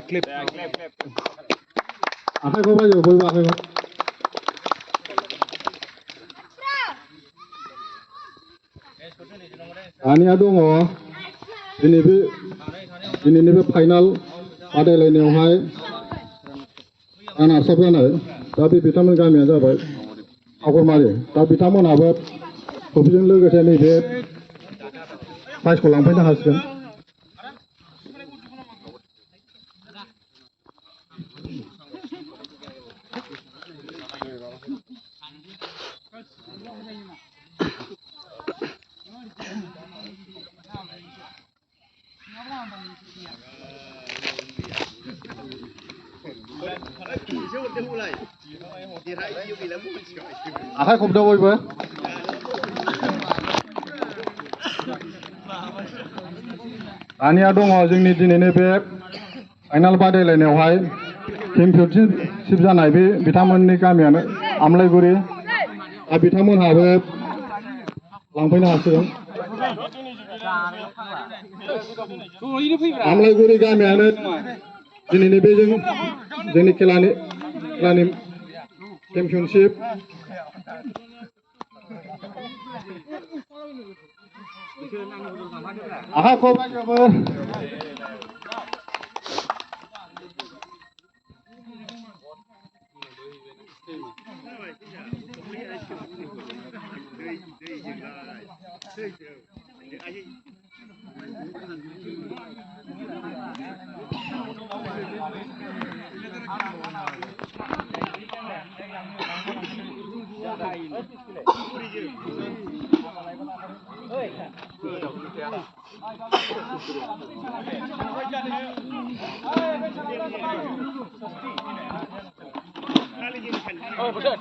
Clip. Akhirnya kau baju boleh akhirnya. Ani adong oh, ini be final ada lain yang hai, anak sebenarnya, tapi vitamin kami ada baik, aku mari, tapi vitamin apa, kopiun lagi saya ni be, pas kolam pun dah hasil. Akhirnya kau dah boleh. Ani adong oh जोंनि दिनैनि बे final बादायलायनायावहाय championship जानाय बे बिथांमोननि गामियानो आमलायगुरि दा बिथांमोनहाबो लांफैनो हासिगोन आमलायगुरि गामियानो दिनैनि बे जोंनि खेलानि चेम्पियनशिप आहा को बायजोबो Oh, betul.